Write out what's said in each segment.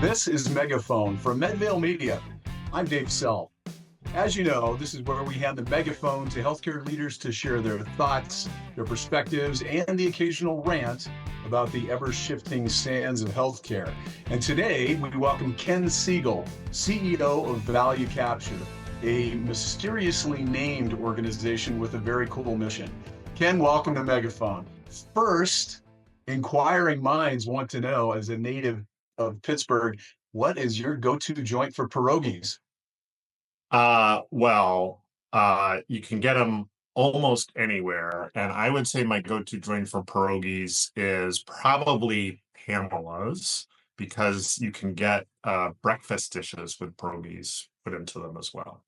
This is Megaphone from Medvale Media. I'm Dave Sell. As you know, this is where we hand the megaphone to healthcare leaders to share their thoughts, their perspectives, and the occasional rant about the ever-shifting sands of healthcare. And today, we welcome Ken Segel, CEO of Value Capture, a mysteriously named organization with a very cool mission. Ken, welcome to Megaphone. First, inquiring minds want to know, as a native of Pittsburgh, what is your go-to joint for pierogies? You can get them almost anywhere. And I would say my go-to joint for pierogies is probably Pamela's because you can get breakfast dishes with pierogies put into them as well.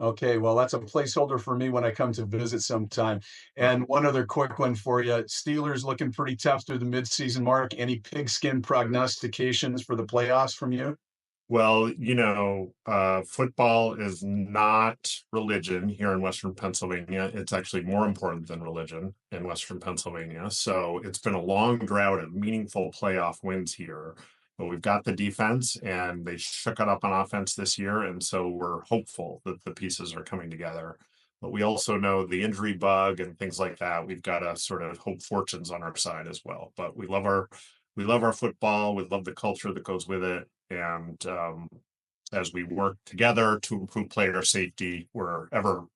Okay, well, that's a placeholder for me when I come to visit sometime. And one other quick one for you. Steelers looking pretty tough through the midseason mark. Any pigskin prognostications for the playoffs from you? Football is not religion here in Western Pennsylvania. It's actually more important than religion in Western Pennsylvania. So it's been a long drought of meaningful playoff wins here. But we've got the defense, and they shook it up on offense this year. And so we're hopeful that the pieces are coming together. But we also know the injury bug and things like that. We've got to sort of hope fortunes on our side as well. But we love our football. We love the culture that goes with it. And as we work together to improve player safety, we're ever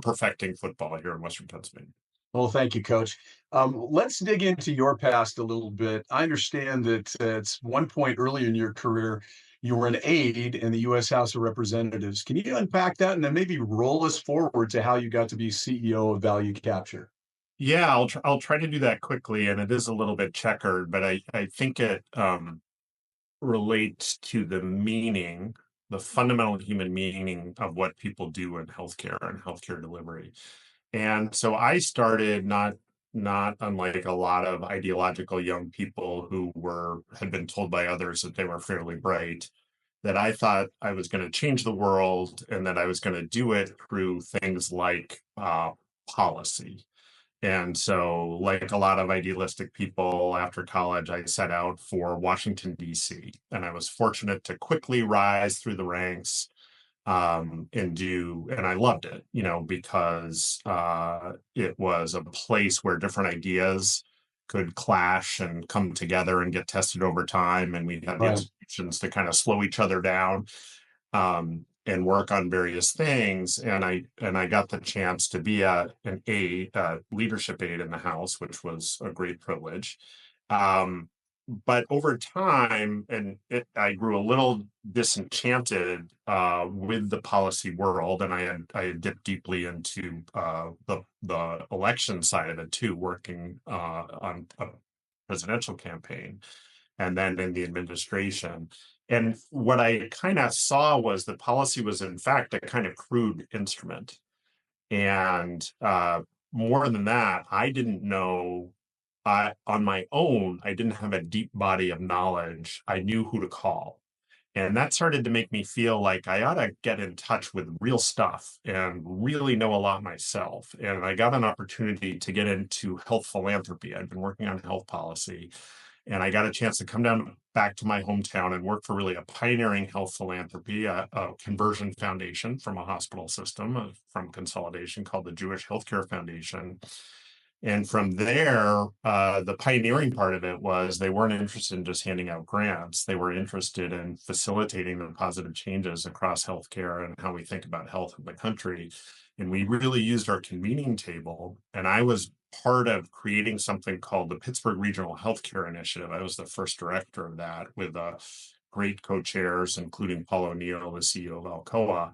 perfecting football here in Western Pennsylvania. Well, thank you, Coach. Let's dig into your past a little bit. I understand that at one point earlier in your career, you were an aide in the U.S. House of Representatives. Can you unpack that and then maybe roll us forward to how you got to be CEO of Value Capture? Yeah, I'll try to do that quickly, and it is a little bit checkered, but I think it relates to the fundamental human meaning of what people do in healthcare and healthcare delivery. And so I started not unlike a lot of ideological young people who had been told by others that they were fairly bright, that I thought I was going to change the world and that I was going to do it through things like policy. And so, like a lot of idealistic people after college, I set out for Washington, D.C. And I was fortunate to quickly rise through the ranks and I loved it, because it was a place where different ideas could clash and come together and get tested over time. And we had the Right. institutions to kind of slow each other down and work on various things. And I got the chance to be an leadership aide in the House, which was a great privilege. But over time, I grew a little disenchanted with the policy world, and I had dipped deeply into the election side of it too, working on a presidential campaign, and then in the administration. And what I kind of saw was that policy was, in fact, a kind of crude instrument. And more than that, I didn't know on my own, I didn't have a deep body of knowledge. I knew who to call. And that started to make me feel like I ought to get in touch with real stuff and really know a lot myself. And I got an opportunity to get into health philanthropy. I'd been working on health policy, and I got a chance to come down back to my hometown and work for really a pioneering health philanthropy, a conversion foundation from a hospital system, from consolidation, called the Jewish Healthcare Foundation. And from there, the pioneering part of it was they weren't interested in just handing out grants. They were interested in facilitating the positive changes across healthcare and how we think about health in the country. And we really used our convening table. And I was part of creating something called the Pittsburgh Regional Healthcare Initiative. I was the first director of that, with great co-chairs, including Paul O'Neill, the CEO of Alcoa.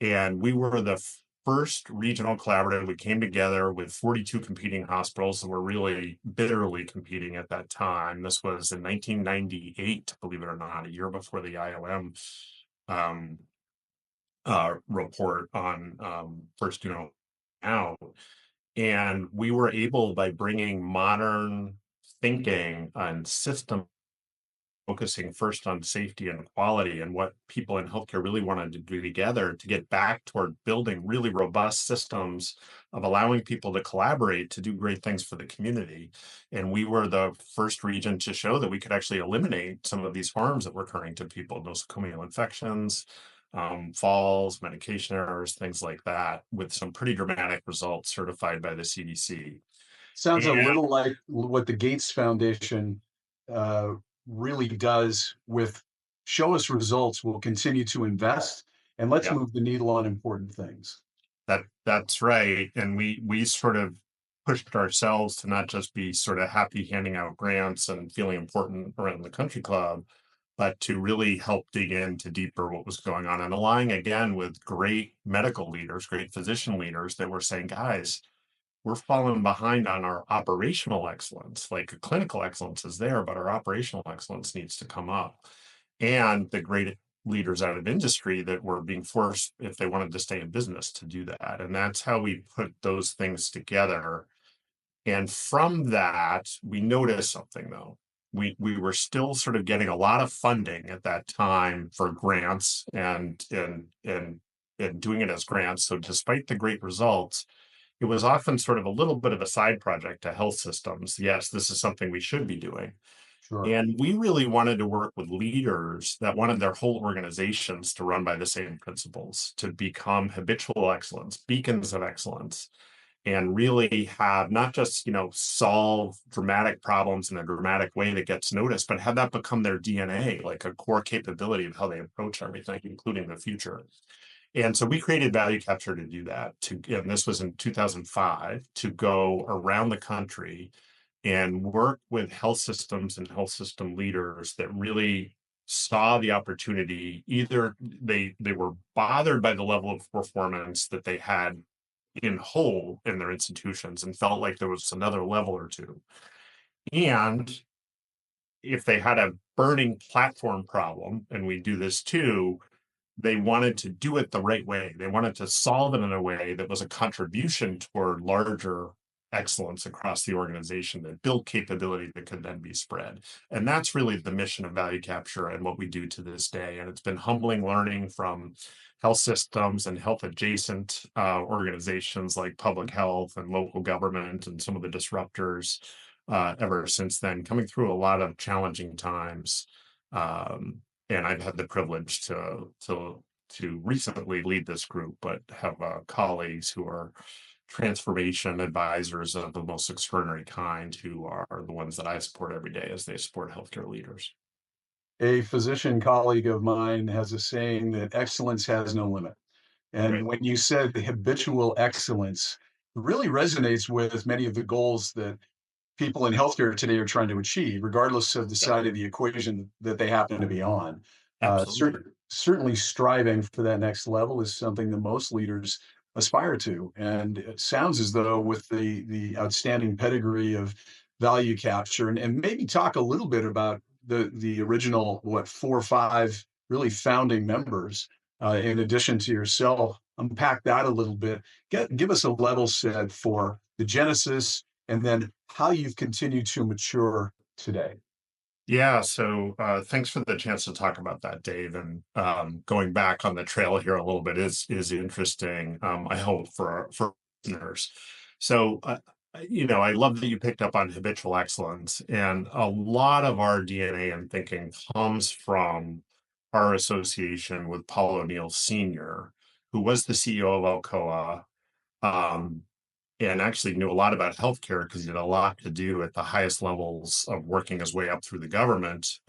And we were the first regional collaborative. We came together with 42 competing hospitals that were really bitterly competing at that time. This was in 1998, believe it or not, a year before the IOM report on first out. And we were able, by bringing modern thinking and system focusing first on safety and quality and what people in healthcare really wanted to do together to get back toward building really robust systems of allowing people to collaborate to do great things for the community. And we were the first region to show that we could actually eliminate some of these harms that were occurring to people, nosocomial infections, falls, medication errors, things like that, with some pretty dramatic results certified by the CDC. Sounds a And little like what the Gates Foundation uh, really does with show us results, we'll continue to invest, and let's yeah, move the needle on important things. that's right. And we sort of pushed ourselves to not just be sort of happy handing out grants and feeling important around the country club, but to really help dig into deeper what was going on and aligning again with great medical leaders, great physician leaders that were saying, guys, we're falling behind on our operational excellence. Like clinical excellence is there, but our operational excellence needs to come up. And the great leaders out of industry that were being forced, if they wanted to stay in business, to do that. And that's how we put those things together. And from that, we noticed something though. We were still sort of getting a lot of funding at that time for grants and doing it as grants. So despite the great results, it was often sort of a little bit of a side project to health systems. Yes, this is something we should be doing. Sure. And we really wanted to work with leaders that wanted their whole organizations to run by the same principles, to become habitual excellence, beacons of excellence, and really have not just, solve dramatic problems in a dramatic way that gets noticed, but have that become their DNA, like a core capability of how they approach everything, including the future. And so we created Value Capture to do that. And this was in 2005, to go around the country and work with health systems and health system leaders that really saw the opportunity. Either they were bothered by the level of performance that they had in whole in their institutions and felt like there was another level or two. And if they had a burning platform problem, and we do this too, they wanted to do it the right way. They wanted to solve it in a way that was a contribution toward larger excellence across the organization, that built capability that could then be spread. And that's really the mission of Value Capture and what we do to this day. And it's been humbling learning from health systems and health adjacent organizations like public health and local government and some of the disruptors ever since then, coming through a lot of challenging times. And I've had the privilege to recently lead this group, but have colleagues who are transformation advisors of the most extraordinary kind, who are the ones that I support every day as they support healthcare leaders. A physician colleague of mine has a saying that excellence has no limit. And Right. when you said the habitual excellence, it really resonates with many of the goals that people in healthcare today are trying to achieve, regardless of the Yeah, side of the equation that they happen to be on. absolutely. Certainly, striving for that next level is something that most leaders aspire to. And it sounds as though, with the outstanding pedigree of value capture, and maybe talk a little bit about the original, what, 4 or 5 really founding members, in addition to yourself. Unpack that a little bit. Give us a level set for the genesis, and then how you've continued to mature today. Yeah, so thanks for the chance to talk about that, Dave. And going back on the trail here a little bit is interesting. I hope for listeners. So I love that you picked up on habitual excellence, and a lot of our DNA and thinking comes from our association with Paul O'Neill Sr., who was the CEO of Alcoa. Um, and actually knew a lot about healthcare because he had a lot to do at the highest levels of working his way up through the government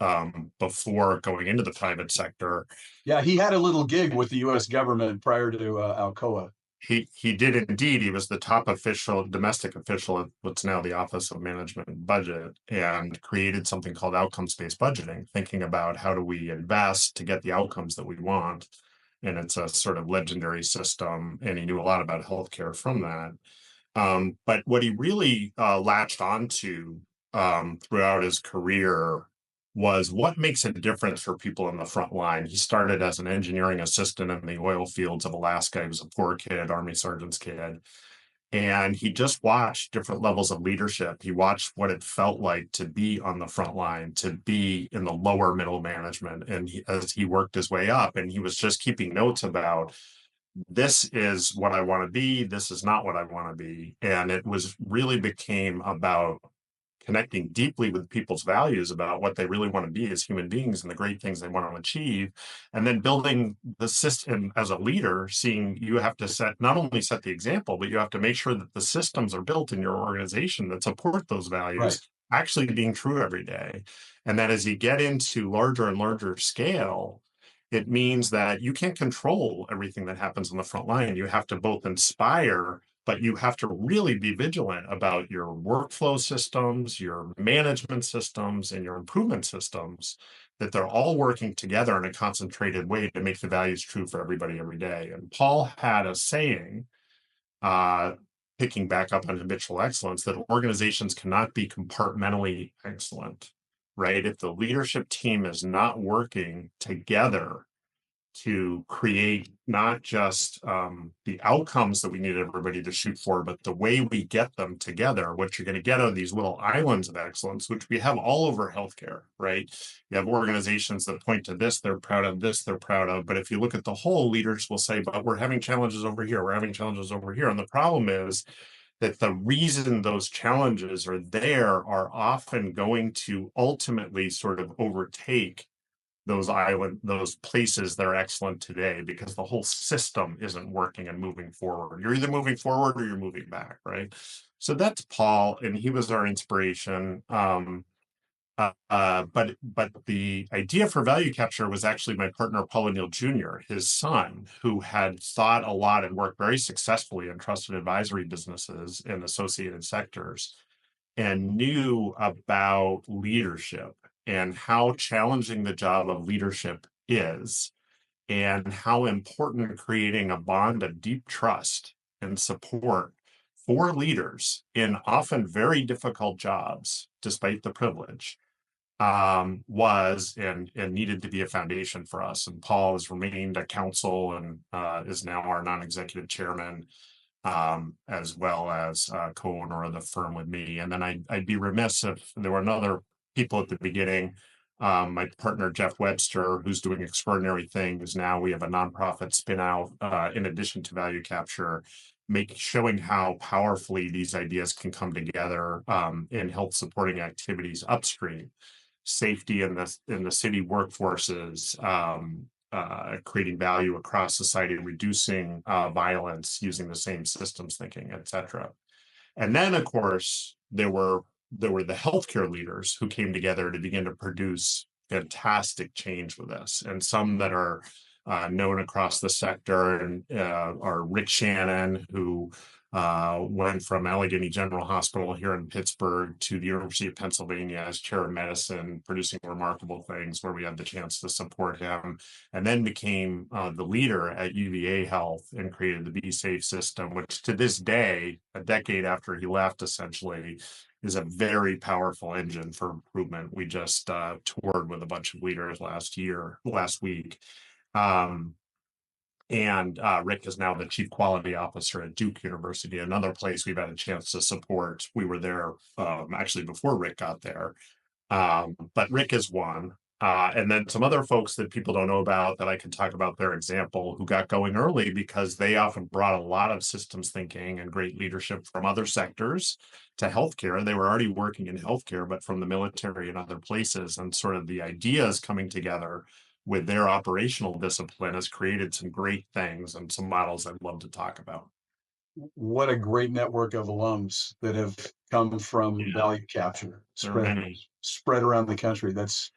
before going into the private sector. Yeah, he had a little gig with the U.S. government prior to Alcoa. He did indeed. He was the top official, domestic official at what's now the Office of Management and Budget, and created something called outcomes-based budgeting, thinking about how do we invest to get the outcomes that we want. And it's a sort of legendary system, and he knew a lot about healthcare from that. But what he really latched onto throughout his career was what makes a difference for people in the front line. He started as an engineering assistant in the oil fields of Alaska. He was a poor kid, Army sergeant's kid, And he just watched different levels of leadership. He watched what it felt like to be on the front line, to be in the lower middle management. And as he worked his way up, and he was just keeping notes about, this is what I want to be, this is not what I want to be. And it was really became about connecting deeply with people's values about what they really want to be as human beings and the great things they want to achieve, and then building the system as a leader, seeing you have to set, not only set the example, but you have to make sure that the systems are built in your organization that support those Right. values actually being true every day. And that as you get into larger and larger scale, it means that you can't control everything that happens on the front line. You have to both inspire, but you have to really be vigilant about your workflow systems, your management systems, and your improvement systems, that they're all working together in a concentrated way to make the values true for everybody every day. And Paul had a saying, uh, picking back up on habitual excellence, that organizations cannot be compartmentally excellent, right? If the leadership team is not working together to create not just the outcomes that we need everybody to shoot for, but the way we get them together, what you're going to get are these little islands of excellence, which we have all over healthcare, right? You have organizations that point to this, they're proud of this, they're proud of. But if you look at the whole, leaders will say, but we're having challenges over here, we're having challenges over here. And the problem is that the reason those challenges are there are often going to ultimately sort of overtake those places that are excellent today, because the whole system isn't working and moving forward. You're either moving forward or you're moving back, right? So that's Paul, and he was our inspiration. But the idea for value capture was actually my partner Paul O'Neill Jr., his son, who had thought a lot and worked very successfully in trusted advisory businesses in associated sectors, and knew about leadership and how challenging the job of leadership is, and how important creating a bond of deep trust and support for leaders in often very difficult jobs, despite the privilege, was and needed to be a foundation for us. And Paul has remained a counsel and is now our non-executive chairman, as well as co-owner of the firm with me. And then I'd be remiss if there were other people at the beginning. My partner, Jeff Webster, who's doing extraordinary things. Now we have a nonprofit spin out, in addition to value capture, showing how powerfully these ideas can come together in health supporting activities upstream, safety in the city workforces, creating value across society, reducing violence using the same systems thinking, et cetera. And then, of course, there were the healthcare leaders who came together to begin to produce fantastic change with us, and some that are known across the sector, and are Rick Shannon, who went from Allegheny General Hospital here in Pittsburgh to the University of Pennsylvania as chair of medicine, producing remarkable things where we had the chance to support him, and then became the leader at UVA Health and created the Be Safe system, which to this day, a decade after he left, essentially, is a very powerful engine for improvement. We just toured with a bunch of leaders last week. And Rick is now the chief quality officer at Duke University, another place we've had a chance to support. We were there actually before Rick got there. But Rick is one. And then some other folks that people don't know about that I can talk about their example, who got going early because they often brought a lot of systems thinking and great leadership from other sectors to healthcare. They were already working in healthcare, but from the military and other places, and sort of the ideas coming together with their operational discipline has created some great things and some models I'd love to talk about. What a great network of alums that have come from Yeah, value capture, there are many. spread around the country. That's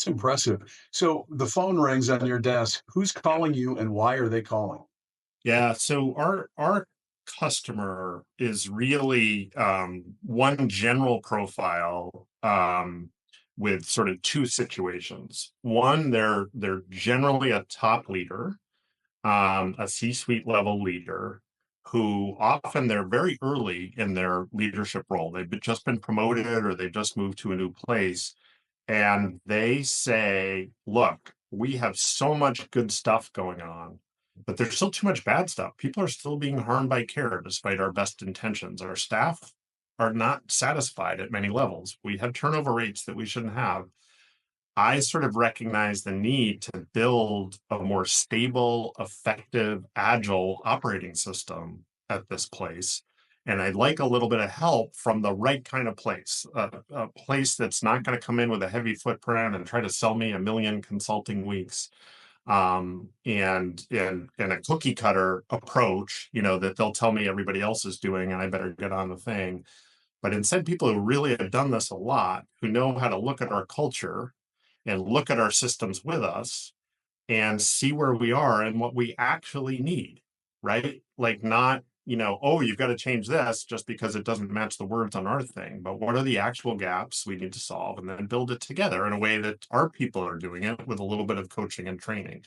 impressive. So the phone rings on your desk. Who's calling you and why are they calling? Yeah, so our customer is really one general profile, with sort of two situations. One, they're generally a top leader, a C-suite level leader, who often they're very early in their leadership role. Just been promoted or they've just moved to a new place, and they say, look, we have so much good stuff going on, but there's still too much bad stuff. People are still being harmed by care despite our best intentions. Our staff are not satisfied at many levels. We have turnover rates that we shouldn't have. I sort of recognize the need to build a more stable, effective, agile operating system at this place. And I'd like a little bit of help from the right kind of place, a place that's not going to come in with a heavy footprint and try to sell me a million consulting weeks, and a cookie cutter approach, that they'll tell me everybody else is doing, and I better get on the thing. But instead, people who really have done this a lot, who know how to look at our culture and look at our systems with us and see where we are and what we actually need, right? Like, not, oh, you've got to change this just because it doesn't match the words on our thing, but what are the actual gaps we need to solve, and then build it together in a way that our people are doing it with a little bit of coaching and training.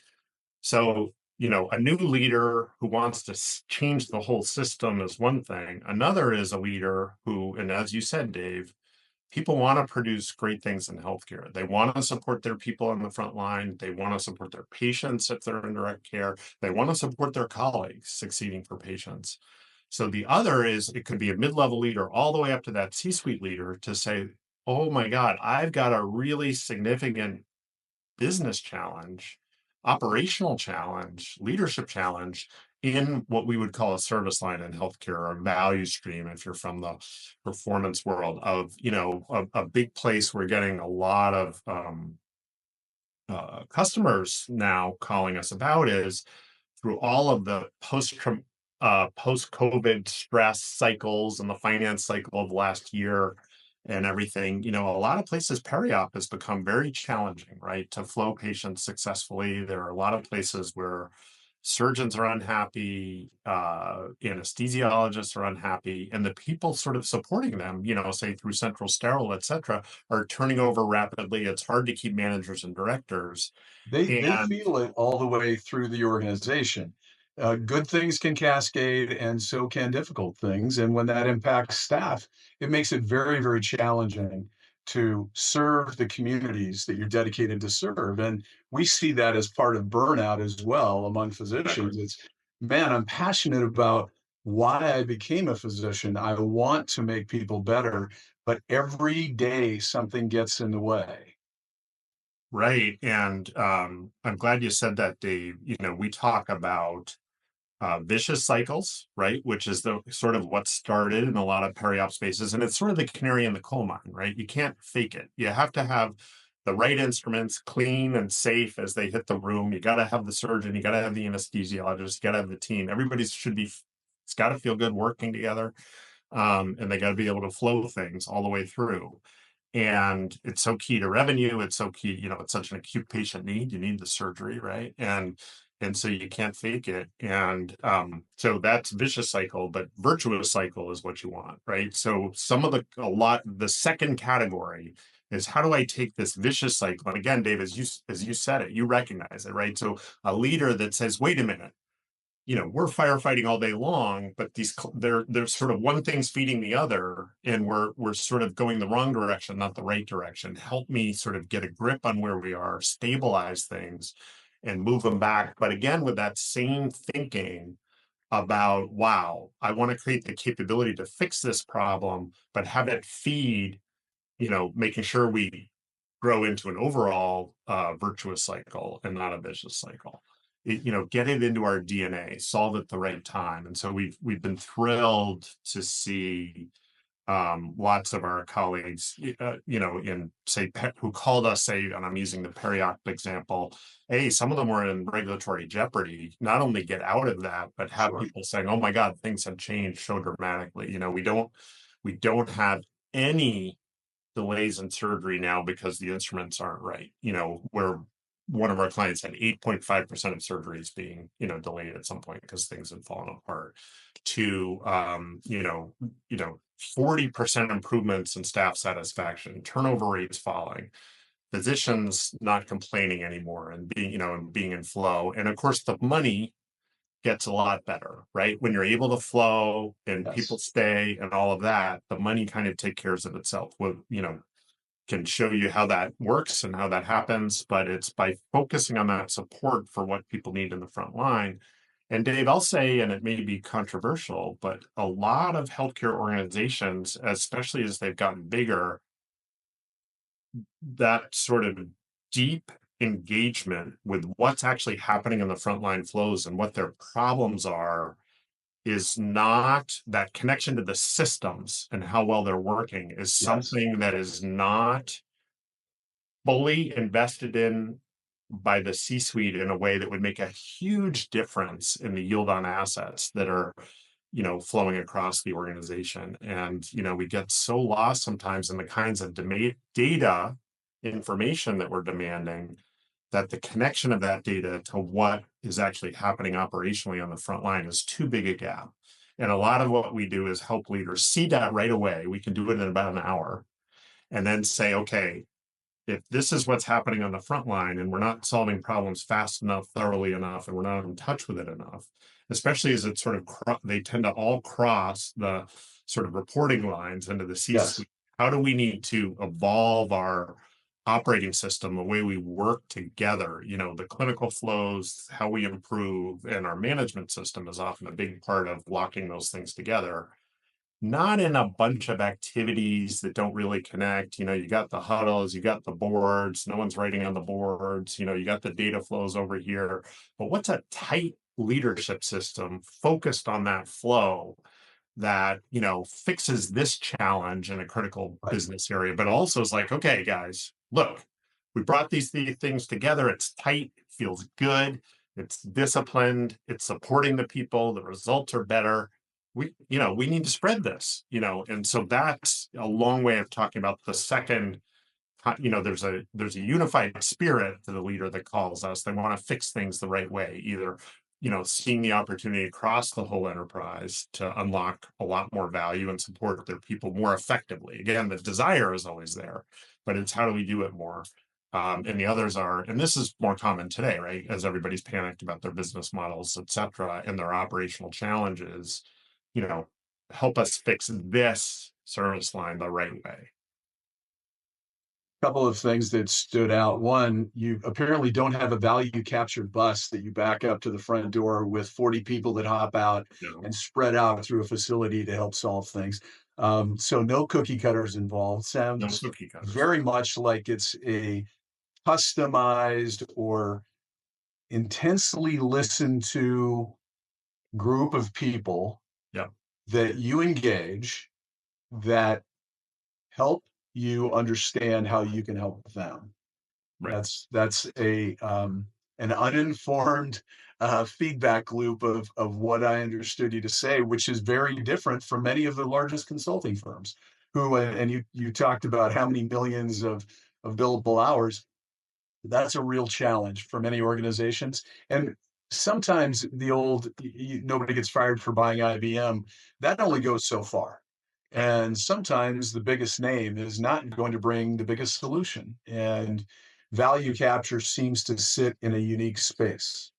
So, a new leader who wants to change the whole system is one thing. Another is a leader who, and as you said, Dave, people want to produce great things in healthcare. They want to support their people on the front line. They want to support their patients if they're in direct care. They want to support their colleagues succeeding for patients. So the other is, it could be a mid-level leader all the way up to that C-suite leader to say, oh my God, I've got a really significant business challenge, operational challenge, leadership challenge in what we would call a service line in healthcare, or a value stream if you're from the performance world of, a big place we're getting a lot of customers now calling us about is through all of the post-COVID stress cycles and the finance cycle of last year and everything. A lot of places peri-op has become very challenging, right? To flow patients successfully. There are a lot of places where surgeons are unhappy, anesthesiologists are unhappy, and the people sort of supporting them, say through central sterile, et cetera, are turning over rapidly. It's hard to keep managers and directors. They And feel it all the way through the organization. Good things can cascade, and so can difficult things. And when that impacts staff, it makes it very, very challenging to serve the communities that you're dedicated to serve. And we see that as part of burnout as well among physicians. It's, man, I'm passionate about why I became a physician. I want to make people better, but every day something gets in the way. right. And I'm glad you said that, Dave. We talk about vicious cycles, right? Which is the sort of what started in a lot of peri-op spaces. And it's sort of the canary in the coal mine, right? You can't fake it. You have to have the right instruments clean and safe as they hit the room. You got to have the surgeon, you got to have the anesthesiologist, you got to have the team. Everybody should be, it's got to feel good working together. And they got to be able to flow things all the way through. And it's so key to revenue. It's so key, it's such an acute patient need. You need the surgery, right? And so you can't fake it. And so that's vicious cycle, but virtuous cycle is what you want, right? So the second category is, how do I take this vicious cycle? And again, Dave, as you said it, you recognize it, right? So a leader that says, wait a minute, we're firefighting all day long, but they're sort of, one thing's feeding the other, and we're sort of going the wrong direction, not the right direction. Help me sort of get a grip on where we are, stabilize things, and move them back. But again, with that same thinking about, wow, I want to create the capability to fix this problem, but have it feed, making sure we grow into an overall virtuous cycle and not a vicious cycle. Get it into our DNA, solve it the right time. And so we've been thrilled to see lots of our colleagues, in say who called us, say, and I'm using the peri-op example. Hey, some of them were in regulatory jeopardy. Not only get out of that, but have people saying, "Oh my God, things have changed so dramatically." We don't have any delays in surgery now because the instruments aren't right. Where one of our clients had 8.5% of surgeries being, delayed at some point because things had fallen apart, to 40% improvements in staff satisfaction, turnover rates falling, physicians not complaining anymore, and being in flow. And of course, the money gets a lot better, right? When you're able to flow and people Yes. stay and all of that, the money kind of takes care of itself. With, can show you how that works and how that happens, but it's by focusing on that support for what people need in the front line And Dave, I'll say, and it may be controversial, but a lot of healthcare organizations, especially as they've gotten bigger, that sort of deep engagement with what's actually happening in the frontline flows and what their problems are is not that connection to the systems and how well they're working is Yes. something that is not fully invested in by the C-suite in a way that would make a huge difference in the yield on assets that are, flowing across the organization. And, we get so lost sometimes in the kinds of data information that we're demanding that the connection of that data to what is actually happening operationally on the front line is too big a gap. And a lot of what we do is help leaders see that right away. We can do it in about an hour and then say, okay, if this is what's happening on the front line and we're not solving problems fast enough, thoroughly enough, and we're not in touch with it enough, especially as it sort of they tend to all cross the sort of reporting lines into the Yes. C-suite. How do we need to evolve our operating system, the way we work together, the clinical flows, how we improve, and our management system is often a big part of locking those things together, not in a bunch of activities that don't really connect. You got the huddles, you got the boards, no one's writing on the boards, you got the data flows over here. But what's a tight leadership system focused on that flow that, fixes this challenge in a critical Right. business area, but also is like, okay, guys, look, we brought these things together. It's tight, it feels good, it's disciplined, it's supporting the people, the results are better. We need to spread this, and so that's a long way of talking about the second. There's a unified spirit to the leader that calls us. They want to fix things the right way, either seeing the opportunity across the whole enterprise to unlock a lot more value and support their people more effectively. Again, the desire is always there, but it's how do we do it more. And the others are, and this is more common today, right? As everybody's panicked about their business models, et cetera, and their operational challenges, you know, help us fix this service line the right way. Couple of things that stood out. One, you apparently don't have a value captured bus that you back up to the front door with 40 people that hop out No, and spread out through a facility to help solve things. So no cookie cutters involved. no Sounds cookie cutters. very much like it's a customized or intensely listened to group of people Yeah, that you engage that help you understand how you can help them. right. That's a an uninformed feedback loop of what I understood you to say, which is very different from many of the largest consulting firms. Who and you talked about how many millions of billable hours. That's a real challenge for many organizations. And sometimes the old nobody gets fired for buying IBM, that only goes so far. And sometimes the biggest name is not going to bring the biggest solution. And value capture seems to sit in a unique space.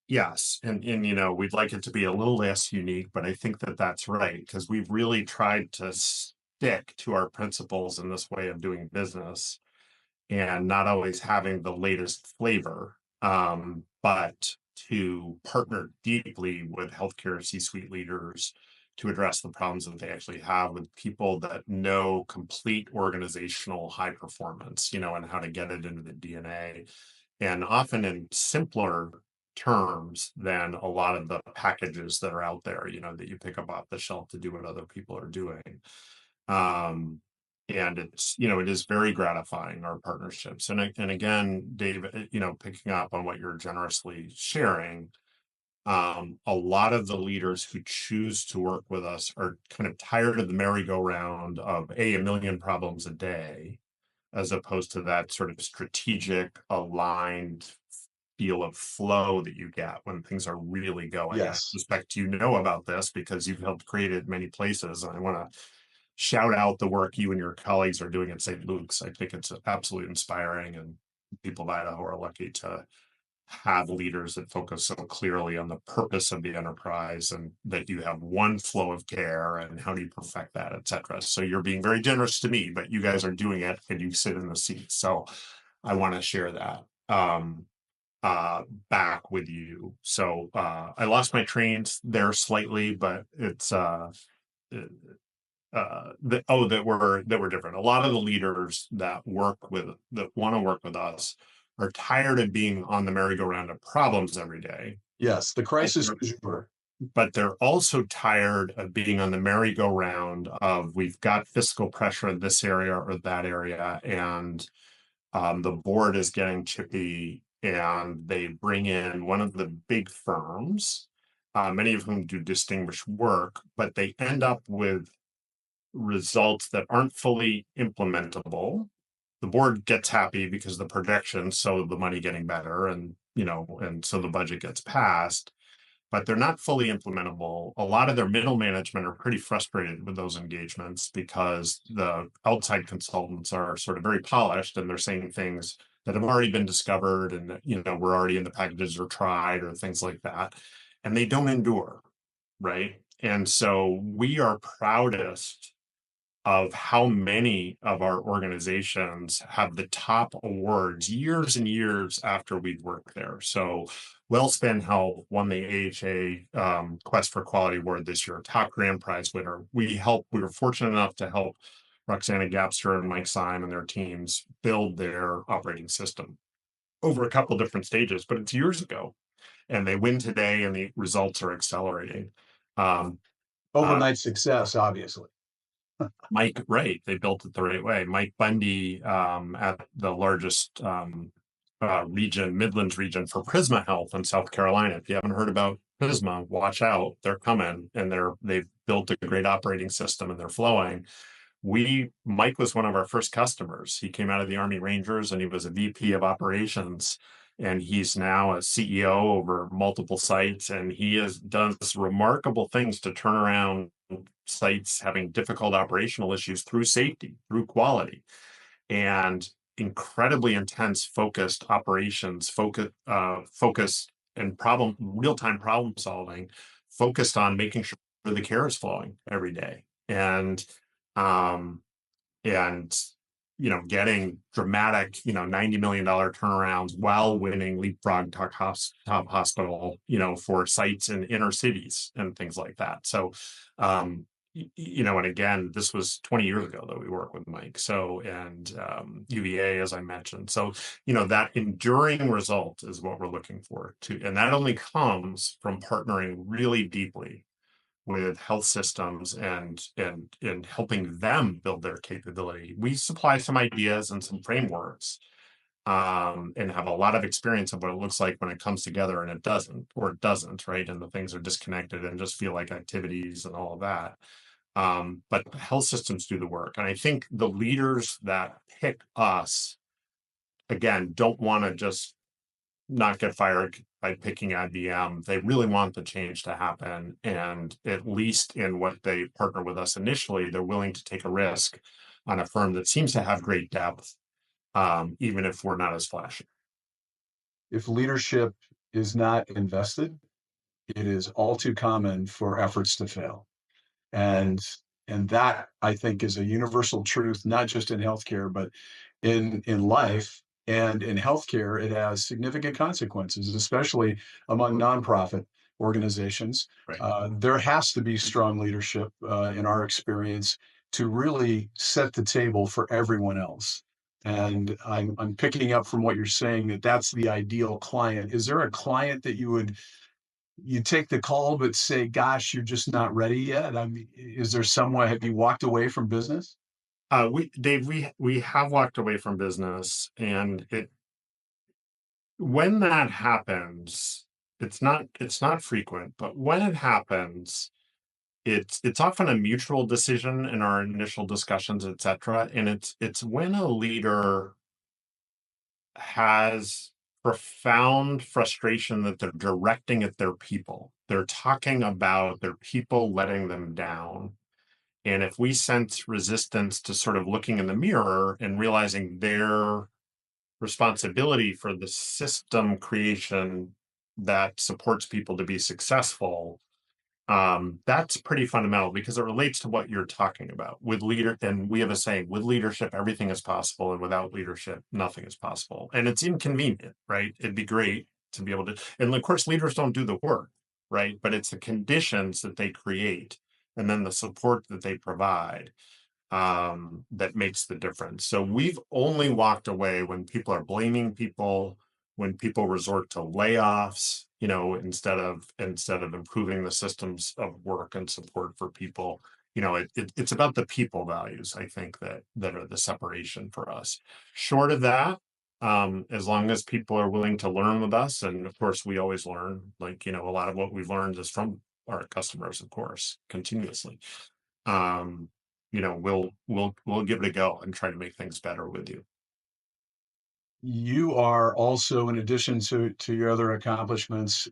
Yes, and we'd like it to be a little less unique, but I think that that's right because we've really tried to stick to our principles in this way of doing business and not always having the latest flavor, but to partner deeply with healthcare C-suite leaders to address the problems that they actually have with people that know complete organizational high performance, and how to get it into the DNA, and often in simpler terms than a lot of the packages that are out there, that you pick up off the shelf to do what other people are doing. Um, and it is very gratifying, our partnerships. And again, Dave, picking up on what you're generously sharing, a lot of the leaders who choose to work with us are kind of tired of the merry-go-round of a million problems a day, as opposed to that sort of strategic, aligned feel of flow that you get when things are really going. I Yes. suspect about this because you've helped create it many places. And I want to shout out the work you and your colleagues are doing at St. Luke's. I think it's absolutely inspiring, and people of Idaho are lucky to have leaders that focus so clearly on the purpose of the enterprise and that you have one flow of care and how do you perfect that, et cetera. So you're being very generous to me, but you guys are doing it and you sit in the seat. So I want to share that. back with you. So I lost my trains there slightly, but it's that were different. A lot of the leaders that want to work with us are tired of being on the merry-go-round of problems every day. Yes, the But crisis they're, du jour. but they're also tired of being on the merry-go-round of we've got fiscal pressure in this area or that area, and the board is getting chippy, and they bring in one of the big firms, many of whom do distinguished work, but they end up with results that aren't fully implementable. The board gets happy because the projections show the money getting better, and so the budget gets passed, but they're not fully implementable. A lot of their middle management are pretty frustrated with those engagements because the outside consultants are sort of very polished, and they're saying things that have already been discovered, and we're already in the packages or tried or things like that, and they don't endure, right? And so we are proudest of how many of our organizations have the top awards years and years after we've worked there. So WellSpan Health won the AHA Quest for Quality Award this year, top grand prize winner. We were fortunate enough to help Roxana Gapster and Mike Syme and their teams build their operating system over a couple different stages, but it's years ago. And they win today, and the results are accelerating. Um, uh, Overnight success, obviously. Mike, right, they built it the right way. Mike Bundy at the largest region, Midlands region for Prisma Health in South Carolina. If you haven't heard about Prisma, watch out. They're coming, and they've built a great operating system, and they're flowing. Mike was one of our first customers. He came out of the Army Rangers, and he was a VP of operations, and he's now a CEO over multiple sites, and he has done remarkable things to turn around sites having difficult operational issues through safety, through quality, and incredibly intense focused operations, focus and real-time problem solving, focused on making sure the care is flowing every day. Um, and getting dramatic, $90 million turnarounds while winning leapfrog top hospital, for sites in inner cities and things like that. So, and again, this was 20 years ago that we worked with Mike. So, and UVA, as I mentioned. So, that enduring result is what we're looking for too. And that only comes from partnering really deeply with health systems and helping them build their capability. We supply some ideas and some frameworks, and have a lot of experience of what it looks like when it comes together and it doesn't, right? And the things are disconnected and just feel like activities and all of that. But health systems do the work. And I think the leaders that pick us, again, don't want to just not get fired by picking IBM. They really want the change to happen. And at least in what they partner with us initially, they're willing to take a risk on a firm that seems to have great depth, even if we're not as flashy. If leadership is not invested, it is all too common for efforts to fail. And and that I think is a universal truth, not just in healthcare, but in life. And in healthcare, it has significant consequences, especially among nonprofit organizations. Right. There has to be strong leadership, in our experience, to really set the table for everyone else. And I'm picking up from what you're saying that that's the ideal client. Is there a client that you take the call but say, gosh, you're just not ready yet? I mean, is there someone, have you walked away from business? We have walked away from business, and when that happens, it's not frequent, but when it happens, it's often a mutual decision in our initial discussions, etc. And it's when a leader has profound frustration that they're directing at their people. They're talking about their people letting them down. And if we sense resistance to sort of looking in the mirror and realizing their responsibility for the system creation that supports people to be successful, That's pretty fundamental because it relates to what you're talking about with leader. And we have a saying, with leadership, everything is possible. And without leadership, nothing is possible. And it's inconvenient, right? It'd be great to be able to, and of course, leaders don't do the work, right? But it's the conditions that they create and then the support that they provide that makes the difference. So we've only walked away when people are blaming people, when people resort to layoffs, instead of improving the systems of work and support for people. It's about the people values, I think, that are the separation for us. Short of that, as long as people are willing to learn with us, and of course we always learn, a lot of what we've learned is from our customers, of course, continuously. We'll give it a go and try to make things better with you. You are also, in addition to your other accomplishments,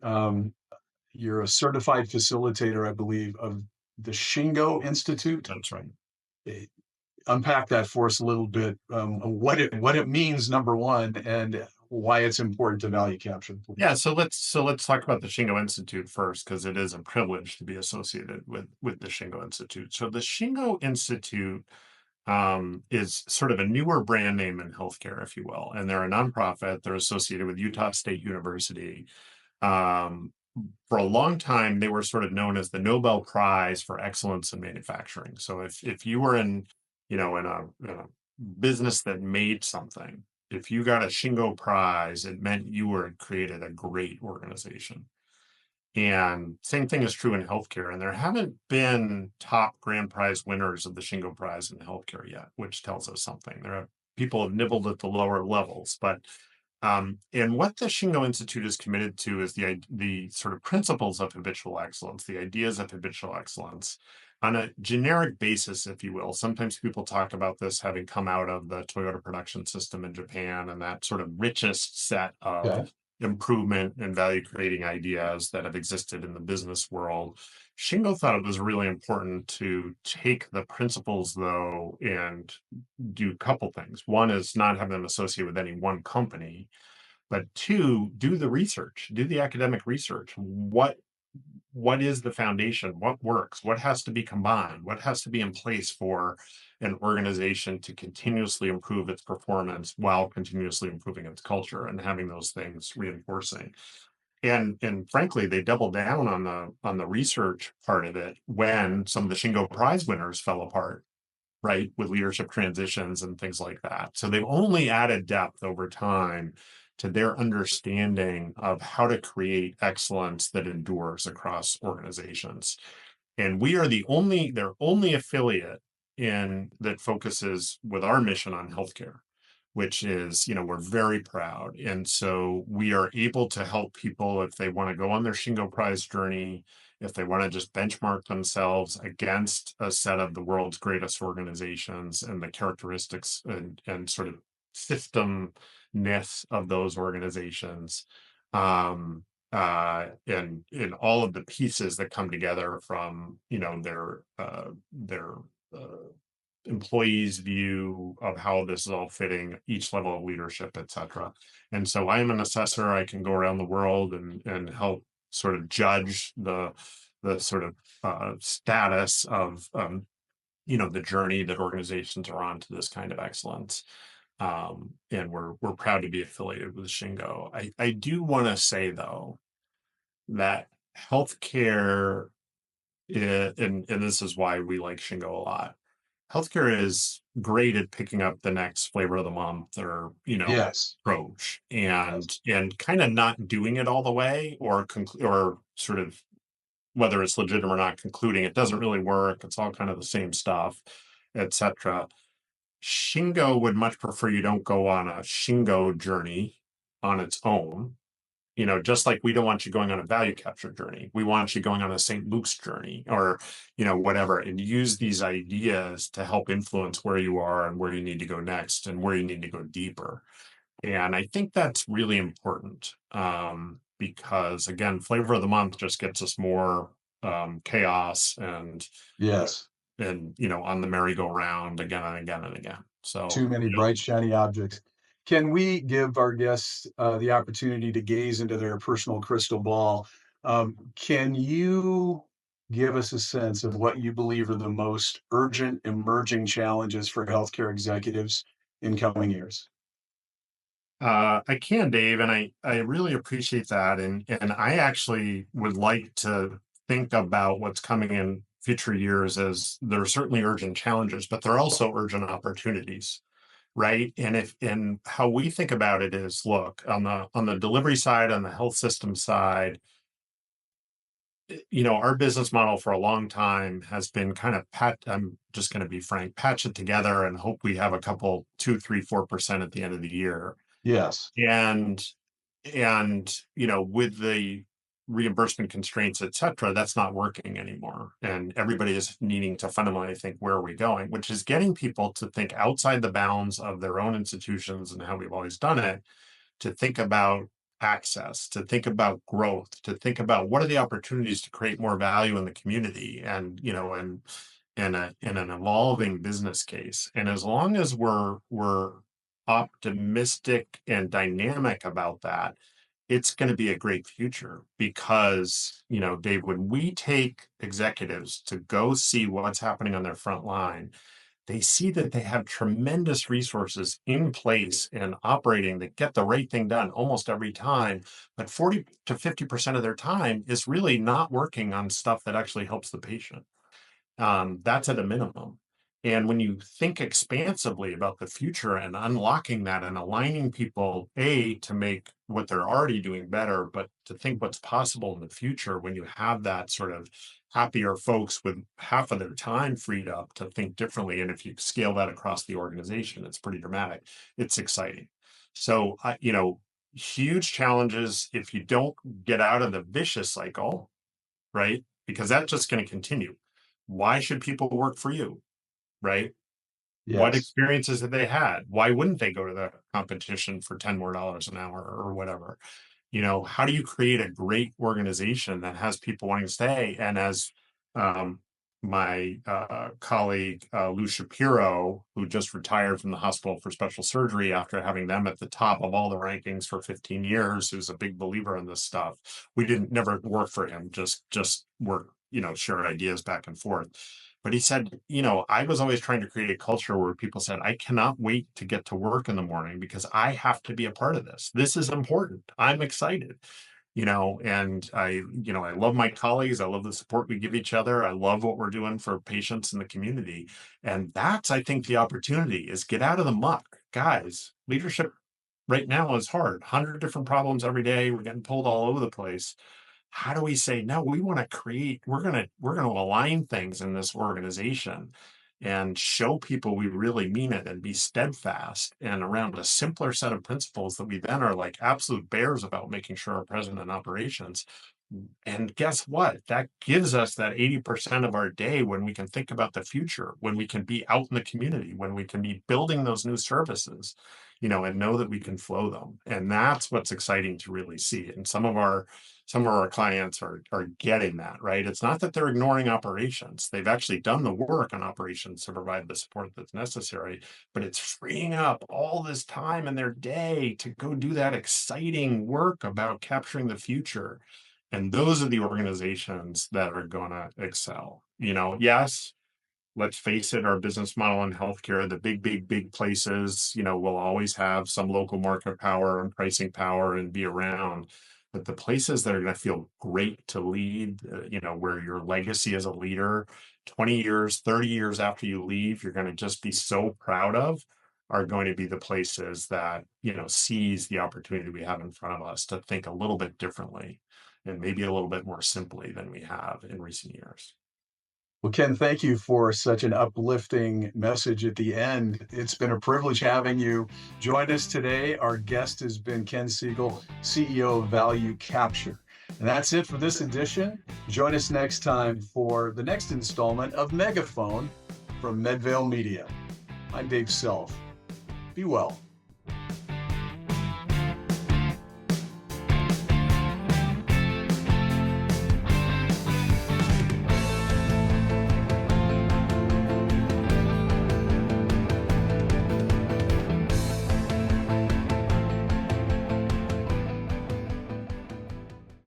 you're a certified facilitator, I believe, of the Shingo Institute. That's right. Eh, Unpack that for us a little bit, what it means, number one, and why it's important to value capture, Yeah, please. so let's talk about the Shingo Institute first, because it is a privilege to be associated with the Shingo Institute. So the Shingo Institute is sort of a newer brand name in healthcare, if you will, and they're a nonprofit. They're associated with Utah State University. Um, for a long time, they were sort of known as the Nobel Prize for Excellence in Manufacturing. So if you were in a business that made something, if you got a Shingo Prize, it meant you were created a great organization. And same thing is true in healthcare. And there haven't been top grand prize winners of the Shingo Prize in healthcare yet, which tells us something. There are people have nibbled at the lower levels, but and what the Shingo Institute is committed to is the sort of principles of habitual excellence, the ideas of habitual excellence on a generic basis, if you will. Sometimes people talk about this having come out of the Toyota production system in Japan and that sort of richest set of Okay. improvement and value creating ideas that have existed in the business world. Shingo thought it was really important to take the principles, though, and do a couple things. One is not have them associated with any one company, but two, do the research, do the academic research. What is the foundation? What works? What has to be combined? What has to be in place for an organization to continuously improve its performance while continuously improving its culture and having those things reinforcing? And frankly, they doubled down on the research part of it when some of the Shingo Prize winners fell apart, right, with leadership transitions and things like that. So they've only added depth over time to their understanding of how to create excellence that endures across organizations. And we are their only affiliate in that focuses with our mission on healthcare, which is, we're very proud. And so we are able to help people if they want to go on their Shingo Prize journey, if they want to just benchmark themselves against a set of the world's greatest organizations and the characteristics and sort of systemness of those organizations. And in all of the pieces that come together from, their uh, employees' view of how this is all fitting, each level of leadership, et cetera. And so I am an assessor. I can go around the world and help sort of judge the sort of status of the journey that organizations are on to this kind of excellence. And we're proud to be affiliated with Shingo. I do want to say, though, that healthcare and this is why we like Shingo a lot. Healthcare is great at picking up the next flavor of the month or Yes. approach Yes. and kind of not doing it all the way or sort of whether it's legitimate or not concluding it doesn't really work. It's all kind of the same stuff, etc. Shingo would much prefer you don't go on a Shingo journey on its own, just like we don't want you going on a value capture journey. We want you going on a St. Luke's journey or, whatever, and use these ideas to help influence where you are and where you need to go next and where you need to go deeper. And I think that's really important because, again, flavor of the month just gets us more chaos Yes. on the merry-go-round again and again and again. So, Too many bright, shiny objects. Can we give our guests the opportunity to gaze into their personal crystal ball? Can you give us a sense of what you believe are the most urgent emerging challenges for healthcare executives in coming years? I can, Dave, and I really appreciate that. And I actually would like to think about what's coming in future years as there are certainly urgent challenges, but there are also urgent opportunities, right? And how we think about it is, look, on the delivery side, on the health system side, our business model for a long time has been kind of I'm just going to be frank, patch it together and hope we have a couple, 2, 3, 4% at the end of the year. Yes. And with the reimbursement constraints, et cetera, that's not working anymore. And everybody is needing to fundamentally think, where are we going? Which is getting people to think outside the bounds of their own institutions and how we've always done it, to think about access, to think about growth, to think about what are the opportunities to create more value in the community, and in an evolving business case. And as long as we're optimistic and dynamic about that, it's going to be a great future. Because, Dave, when we take executives to go see what's happening on their front line, they see that they have tremendous resources in place and operating that get the right thing done almost every time. But 40 to 50% of their time is really not working on stuff that actually helps the patient. That's at a minimum. And when you think expansively about the future and unlocking that and aligning people, to make what they're already doing better, but to think what's possible in the future, when you have that sort of happier folks with half of their time freed up to think differently. And if you scale that across the organization, it's pretty dramatic. It's exciting. So, huge challenges if you don't get out of the vicious cycle, right? Because that's just going to continue. Why should people work for you, right? What Yes. experiences have they had? Why wouldn't they go to the competition for $10 more an hour or whatever? How do you create a great organization that has people wanting to stay? And as um, my colleague Lou Shapiro, who just retired from the Hospital for Special Surgery after having them at the top of all the rankings for 15 years, who's a big believer in this stuff. We didn't never work for him, just work, share ideas back and forth. But he said, I was always trying to create a culture where people said, I cannot wait to get to work in the morning because I have to be a part of this. This is important. I'm excited, and I love my colleagues. I love the support we give each other. I love what we're doing for patients in the community. And that's, I think, the opportunity is get out of the muck. Guys, leadership right now is hard. 100 different problems every day. We're getting pulled all over the place. How do we say, no, we want to create, we're going to align things in this organization and show people we really mean it and be steadfast and around a simpler set of principles that we then are like absolute bears about making sure are present in operations. And guess what? That gives us that 80% of our day when we can think about the future, when we can be out in the community, when we can be building those new services, and know that we can flow them. And that's what's exciting to really see. And some of our clients are getting that, right? It's not that they're ignoring operations. They've actually done the work on operations to provide the support that's necessary, but it's freeing up all this time in their day to go do that exciting work about capturing the future. And those are the organizations that are going to excel. Yes, let's face it, our business model in healthcare, the big places, will always have some local market power and pricing power and be around. But the places that are going to feel great to lead, where your legacy as a leader, 20 years, 30 years after you leave, you're going to just be so proud of, are going to be the places that, seize the opportunity we have in front of us to think a little bit differently and maybe a little bit more simply than we have in recent years. Well, Ken, thank you for such an uplifting message at the end. It's been a privilege having you join us today. Our guest has been Ken Segel, CEO of Value Capture. And that's it for this edition. Join us next time for the next installment of Megaphone from Medvale Media. I'm Dave Self. Be well.